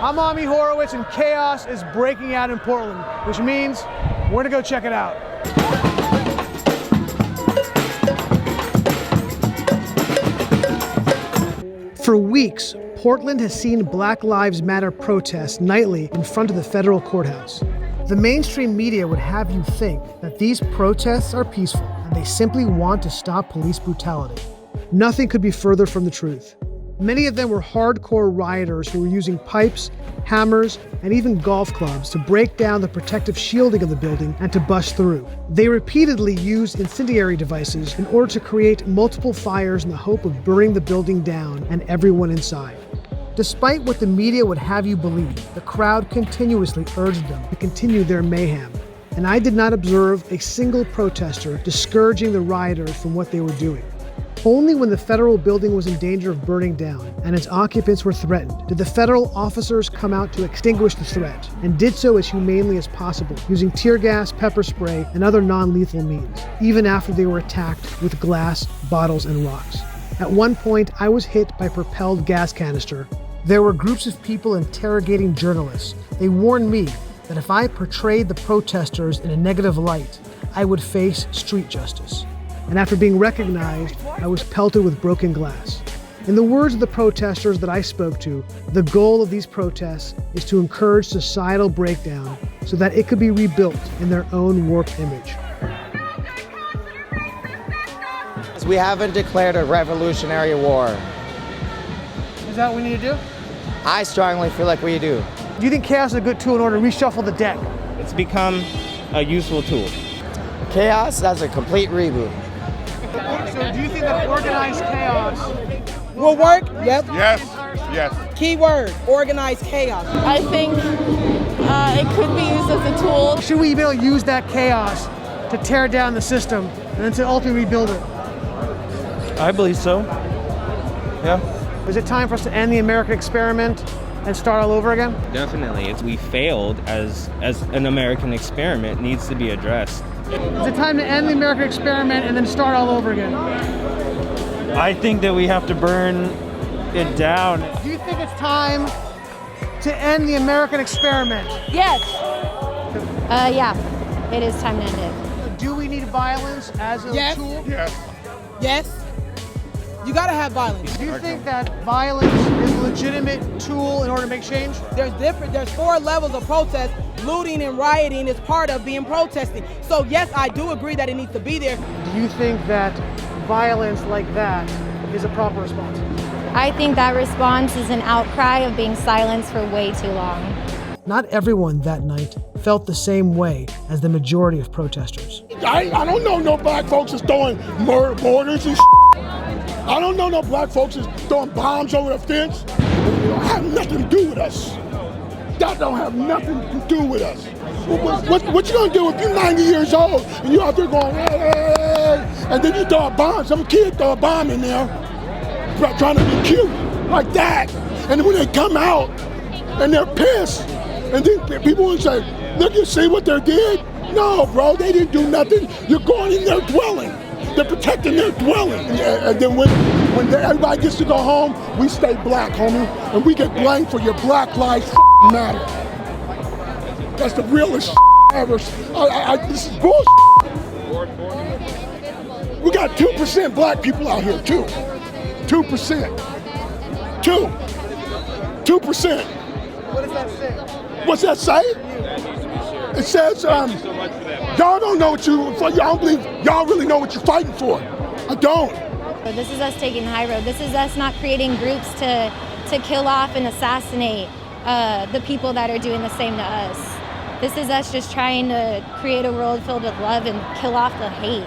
I'm Ami Horowitz, and chaos is breaking out in Portland, which means we're gonna go check it out. For weeks, Portland has seen Black Lives Matter protests nightly in front of the federal courthouse. The mainstream media would have you think that these protests are peaceful and they simply want to stop police brutality. Nothing could be further from the truth. Many of them were hardcore rioters who were using pipes, hammers, and even golf clubs to break down the protective shielding of the building and to bust through. They repeatedly used incendiary devices in order to create multiple fires in the hope of burning the building down and everyone inside. Despite what the media would have you believe, the crowd continuously urged them to continue their mayhem. And I did not observe a single protester discouraging the rioters from what they were doing. Only when the federal building was in danger of burning down and its occupants were threatened did the federal officers come out to extinguish the threat, and did so as humanely as possible, using tear gas, pepper spray, and other non-lethal means, even after they were attacked with glass, bottles, and rocks. At one point, I was hit by a propelled gas canister. There were groups of people interrogating journalists. They warned me that if I portrayed the protesters in a negative light, I would face street justice. And after being recognized, I was pelted with broken glass. In the words of the protesters that I spoke to, the goal of these protests is to encourage societal breakdown so that it could be rebuilt in their own warped image. We haven't declared a revolutionary war. Is that what we need to do? I strongly feel like we do. Do you think chaos is a good tool in order to reshuffle the deck? It's become a useful tool. Chaos, that's a complete reboot. So do you think that organized chaos will work? Yep. Yes. Keyword, organized chaos. I think it could be used as a tool. Should we be able to use that chaos to tear down the system and then to ultimately rebuild it? I believe so. Yeah. Is it time for us to end the American experiment and start all over again? Definitely. We failed as an American experiment. It needs to be addressed. Is it time to end the American experiment and then start all over again? I think that we have to burn it down. Do you think it's time to end the American experiment? Yes. Yeah, it is time to end it. Do we need violence as a tool? Yes. You gotta have violence. Do you think that violence is a legitimate tool in order to make change? There's 4 levels of protest. Looting and rioting is part of being protesting. So yes, I do agree that it needs to be there. Do you think that violence like that is a proper response? I think that response is an outcry of being silenced for way too long. Not everyone that night felt the same way as the majority of protesters. I don't know no black folks is throwing mortars and I don't know no black folks is throwing bombs over the fence. It don't have nothing to do with us. That don't have nothing to do with us. What you gonna do if you're 90 years old and you out there going, hey, and then you throw a bomb, some kid throw a bomb in there, trying to be cute, like that. And when they come out and they're pissed, and then people will say, look, you see what they did? No, bro, they didn't do nothing. You're going in their dwelling. They're protecting their dwelling. And then when everybody gets to go home, we stay black, homie. And we get blamed for your Black Lives Matter. That's the realest ever. This is bullshit. We got 2% black people out here, too. 2%. 2%. What does that say? What's that say? It says, y'all don't know y'all don't believe y'all really know what you're fighting for. I don't. This is us taking the high road. This is us not creating groups to kill off and assassinate the people that are doing the same to us. This is us just trying to create a world filled with love and kill off the hate.